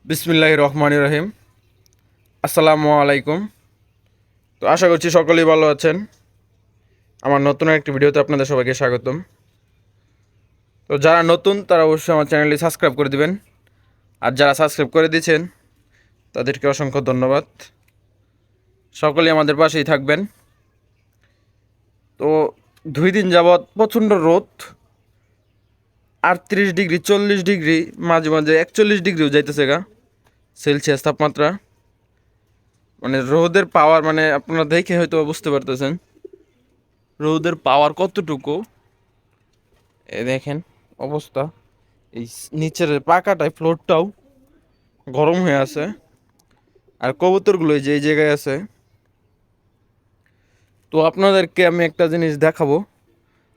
বিসমিল্লাহির রহমানির রহিম। আসসালামু আলাইকুম। তো আশা করছি সকলেই ভালো আছেন। আমার নতুন একটি ভিডিওতে আপনাদের সবাইকে স্বাগতম। তো যারা নতুন তারা অবশ্যই আমার চ্যানেলটি সাবস্ক্রাইব করে দিবেন, আর যারা সাবস্ক্রাইব করে দিয়েছেন তাদেরকে অসংখ্য ধন্যবাদ। সকলেই আমাদের পাশেই থাকবেন। তো 2 দিন যাবৎ প্রচণ্ড রোদ, 38 ডিগ্রি, 40 ডিগ্রি, মাঝে মাঝে 41 ডিগ্রিও যাইতেছে সেলসিয়াস তাপমাত্রা। মানে রোদের পাওয়ার, মানে আপনারা দেখে হয়তো বুঝতে পারতেছেন রোদের পাওয়ার কতটুকু। এ দেখেন অবস্থা, এই নিচের পাকাটায় ফ্লোরটাও গরম হয়ে আছে। আর কবুতরগুলো এই যে এই জায়গায় আছে। তো আপনাদেরকে আমি একটা জিনিস দেখাবো,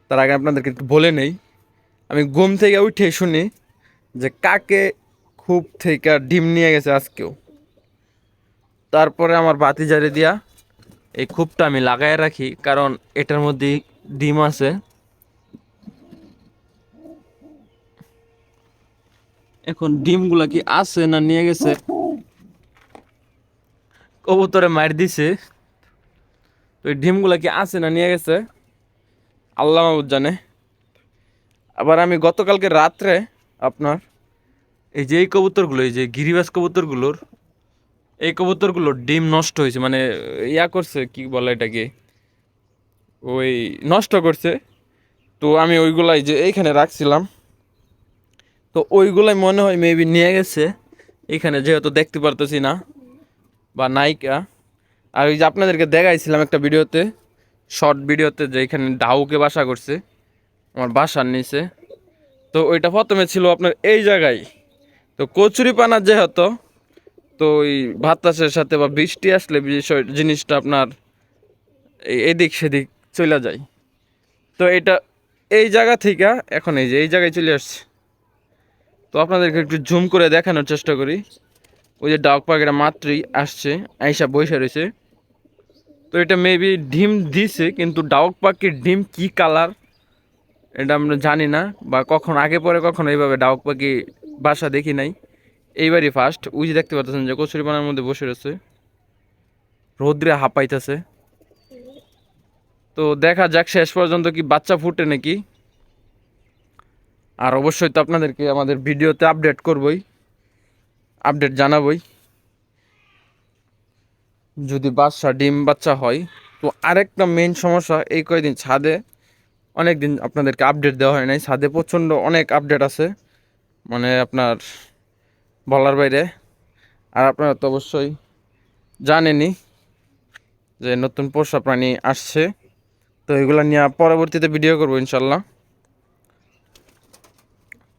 তার আগে আপনাদেরকে একটু বলে নেই। আমি ঘুম থেকে উঠে শুনি যে কাকে খুব থেকে ডিম নিয়ে গেছে আজকেও। তারপরে আমার বাতি জ্বালিয়ে দিয়া এই খুবটা আমি লাগাই রাখি, কারণ এটার মধ্যে ডিম আছে। এখন ডিমগুলা কি আছে না নিয়ে গেছে, কবুতরে মার দিছে। তো এই ডিমগুলা কি আছে না নিয়ে গেছে আল্লাহ মাবুদ জানে। আবার আমি গতকালকে রাত্রে আপনার এই যে এই কবুতরগুলো, এই যে গিরিবাজ কবুতরগুলোর, এই কবুতরগুলোর ডিম নষ্ট হয়েছে, মানে ইয়া করছে, কি বলে এটাকে, ওই নষ্ট করছে। তো আমি ওইগুলাই যে এইখানে রাখছিলাম, তো ওইগুলাই মনে হয় মেবি নিয়ে গেছে এখানে, যেহেতু দেখতে পারতেছি না বা নায়িকা। আর ওই যে আপনাদেরকে দেখাইছিলাম একটা ভিডিওতে, শর্ট ভিডিওতে, যে এখানে ডাউকে বাসা করছে আমার বাসার নিচে। তো ওইটা প্রথমে ছিল আপনার এই জায়গায়। তো কচুরিপানা যেহেতু, তো ওই বাতাসের সাথে বা বৃষ্টি আসলে জিনিসটা আপনার এদিক সেদিক চলে যায়। তো এটা এই জায়গা থেকে এখন এই যে এই জায়গায় চলে আসছে। তো আপনাদেরকে একটু জুম করে দেখানোর চেষ্টা করি। ওই যে ডাক পাখিটা মাত্রই আসছে, আইসা বসে রয়েছে। তো এটা মেবি ডিম দিছে, কিন্তু ডাউক পাখির ডিম কি কালার এটা আমরা জানি না, বা কখন আগে পরে কখনো এইভাবে ডাউক পাখি বাসা দেখি নাই, এইবারই ফার্স্ট। ওই যে দেখতে পাচ্ছেন যে কচুরিপানার মধ্যে বসে রয়েছে, রৌদ্রে হাঁপাইতেছে। তো দেখা যাক শেষ পর্যন্ত কি বাচ্চা ফুটে নাকি। আর অবশ্যই তো আপনাদেরকে আমাদের ভিডিওতে আপডেট করবই, আপডেট জানাবই যদি ডিম বাচ্চা হয়। তো আরেকটা মেইন সমস্যা, এই কয়েকদিন ছাদে অনেক দিন আপনাদেরকে আপডেট দেওয়া হয় নাই। ছাদে প্রচণ্ড অনেক আপডেট আছে, মানে আপনার বলার বাইরে। আর আপনারা তো অবশ্যই জানেনই যে নতুন পোষা প্রাণী আসছে। তো এগুলো নিয়ে পরবর্তীতে ভিডিও করবো ইনশাল্লাহ।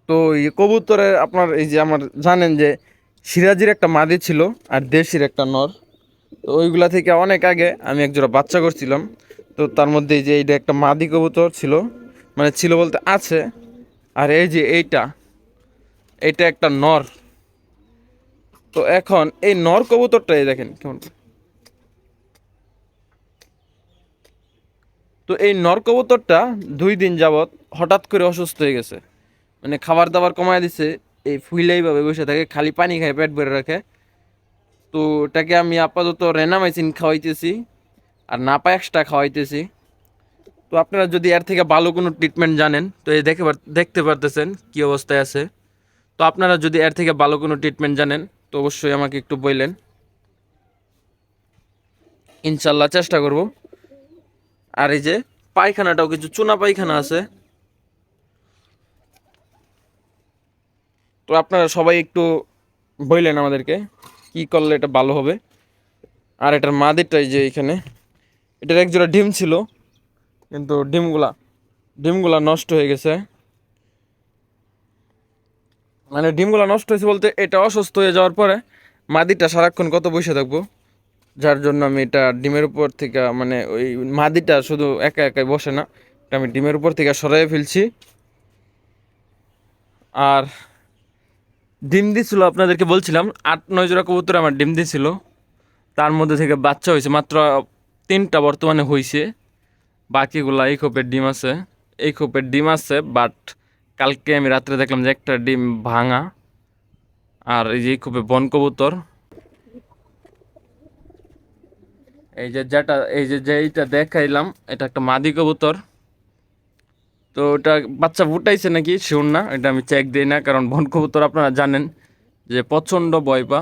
তো এই কবুতরে আপনার এই যে আমার জানেন যে সিরাজির একটা মাদি ছিল আর দেশির একটা নর। তো ওইগুলা থেকে অনেক আগে আমি একজোড়া বাচ্চা করছিলাম। তো তার মধ্যে এই যে এইটা একটা মাদি কবুতর ছিল, মানে ছিল বলতে আছে। আর এই যে এইটা একটা নর। তো এখন এই নর কবুতরটা এই দেখেন কেমন। তো এই নর কবুতরটা 2 দিন যাবৎ হঠাৎ করে অসুস্থ হয়ে গেছে, মানে খাবার দাবার কমায় দিছে। এই ফুইলাইভাবে বসে থাকে, খালি পানি খায়, পেট ভরে রাখে। তো এটাকে আমি আপাতত রেনামাইসিন খাওয়াইতেছি, আর নাপা এক্সট্রা খাওয়াইতেছি। তো আপনারা যদি এর থেকে ভালো কোনো ট্রিটমেন্ট জানেন, তো এই দেখতে পারতেছেন কি অবস্থায় আছে। তো আপনারা যদি এর থেকে ভালো কোনো ট্রিটমেন্ট জানেন তো অবশ্যই আমাকে একটু বললেন, ইনশাল্লাহ চেষ্টা করব। আর এই যে পায়খানাটাও কিছু চুনা পায়খানা আছে। তো আপনারা সবাই একটু বললেন আমাদেরকে কি করলে এটা ভালো হবে। আর এটার মাদিরটাই যে এখানে, এটার একজোড়া ডিম ছিল, কিন্তু ডিমগুলা নষ্ট হয়ে গেছে। মানে ডিমগুলো নষ্ট হয়েছে বলতে, এটা অসুস্থ হয়ে যাওয়ার পরে মাদিটা সারাক্ষণ কত বসে থাকবো, যার জন্য আমি এটা ডিমের উপর থেকে, মানে ওই মাদিটা শুধু একা একাই বসে না, এটা আমি ডিমের উপর থেকে সরাই ফেলছি। আর ডিম দিছিল, আপনাদেরকে বলছিলাম 8-9 জোড়া কবুতর আমার ডিম দিছিল। তার মধ্যে থেকে বাচ্চা হয়েছে মাত্র 3টা বর্তমানে হয়েছে। বাকিগুলা এই খোপের ডিম আছে, এই খোপের ডিম আছে, বাট কালকে আমি রাত্রে দেখলাম যে একটা ডিম ভাঙা। আর এই যে খুবই বন কবুতর, এই যে যেটা এই যে যেইটা দেখাইলাম এটা একটা মাদি কবুতর। তো ওটা বাচ্চা ফুটাইছে নাকি শিওর না, এটা আমি চেক দিই না, কারণ বন কবুতর আপনারা জানেন যে প্রচণ্ড ভয় পা।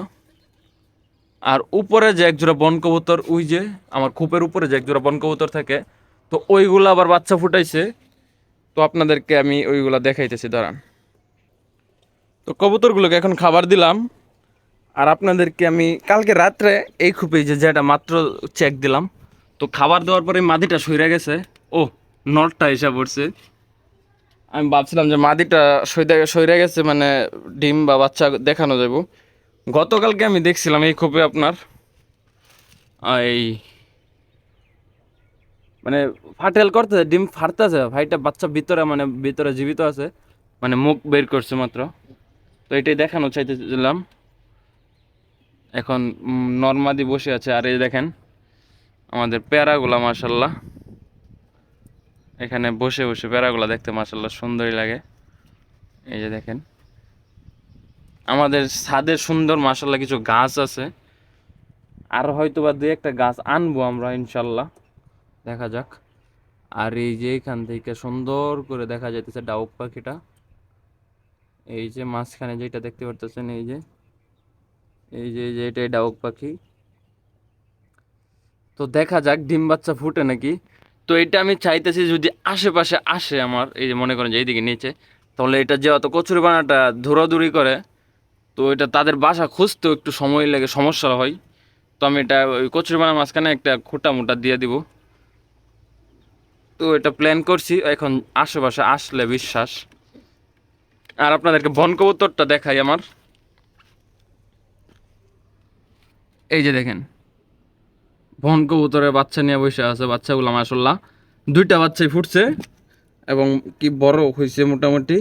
আর উপরে যে একজোড়া বন কবুতর, ওই যে আমার খোপের উপরে যে একজোড়া বন কবুতর থাকে, তো ওইগুলো আবার বাচ্চা ফুটাইছে। তো আপনাদেরকে আমি ওইগুলা দেখাইতেছি, দাঁড়ান। তো কবুতরগুলোকে এখন খাবার দিলাম। আর আপনাদেরকে আমি কালকে রাত্রে এই খোপে যে যেটা মাত্র চেক দিলাম, তো খাবার দেওয়ার পরে মাদিটা সইরা গেছে। ও, নটটা এসে পড়ছে। আমি ভাবছিলাম যে মাদিটা সইরা গেছে, মানে ডিম বা বাচ্চা দেখানো যাব। গতকালকে আমি দেখছিলাম এই খোপে আপনার এই মানে ফাটেল করতেছে, ডিম ফাটতেছে, ভাইটা বাচ্চা ভিতরে মানে ভিতরে জীবিত আছে, মানে মুখ বের করছে মাত্র। তো এটাই দেখানো চাইতেছিলাম। এখন নর্মাদি বসে আছে। আর এই দেখেন আমাদের পেয়ারাগুলা, মাশাল্লাহ, এখানে বসে বসে পেয়ারাগুলা দেখতে মাশাল্লাহ সুন্দরই লাগে। এই যে দেখেন আমাদের ছাদে সুন্দর মাশাল্লাহ কিছু গাছ আছে, আর হয়তো বা দুই একটা গাছ আনবো আমরা ইনশাল্লাহ, দেখা যাক। আর এই যে এখান থেকে সুন্দর করে দেখা যাইতেছে ডাউক পাখিটা, এই যে মাঝখানে যেটা দেখতে পারতেছেন, এই যে এটাই ডাউক পাখি। তো দেখা যাক ডিম বাচ্চা ফুটে নাকি। তো এটা আমি চাইতেছি যদি আশেপাশে আসে আমার, এই যে মনে করেন যে এইদিকে নিচে, তাহলে এটা যে অত কচুরিপানাটা ধুরাধুরি করে, তো এটা তাদের বাসা খুঁজতেও একটু সময় লাগে, সমস্যা হয়। তো আমি এটা ওই কচুরিপানার মাঝখানে একটা খুঁটা মুটা দিয়ে দিব। তো এটা প্ল্যান করছি, এখন আশেপাশে আসলে বিশ্বাস। আর আপনাদেরকে বন কবুতরটা দেখাই আমার, এই যে দেখেন বন কবুতরের বাচ্চা নিয়ে বসে আছে। বাচ্চাগুলো মাশাল্লাহ দুইটা বাচ্চাই ফুটছে এবং কি বড় হয়েছে মোটামুটি।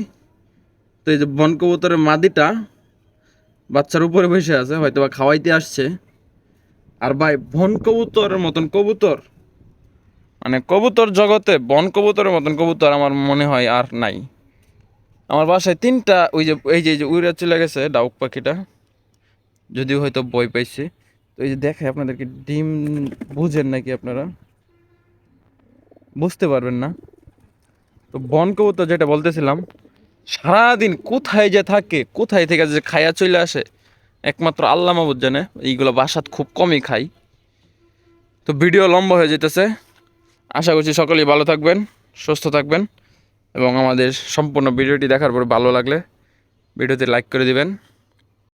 তো এই যে বন কবুতরের মাদিটা বাচ্চার উপরে বসে আছে, হয়তো বা খাওয়াইতে আসছে। আর ভাই বন কবুতরের মতন কবুতর, মানে কবুতর জগতে বন কবুতরের মতন কবুতর আমার মনে হয় আর নাই। আমার বাসায় তিনটা ওই যে এই যে উড়ে চলে গেছে ডাউক পাখিটা, যদিও হয়তো ভয় পাইছে। তো এই যে দেখে আপনাদেরকে ডিম, বুঝেন নাকি আপনারা? বুঝতে পারবেন না। তো বন কবুতর যেটা বলতেছিলাম, সারাদিন কোথায় যে থাকে, কোথায় থেকে যে খায়া চলে আসে, একমাত্র আল্লাহ মাবুদ জানে। এইগুলো বাসাত খুব কমই খাই। তো ভিডিও লম্বা হয়ে যেতেছে, আশা করছি সকলেই ভালো থাকবেন, সুস্থ থাকবেন, এবং আমাদের সম্পূর্ণ ভিডিওটি দেখার পর ভালো লাগলে ভিডিওতে লাইক করে দিবেন।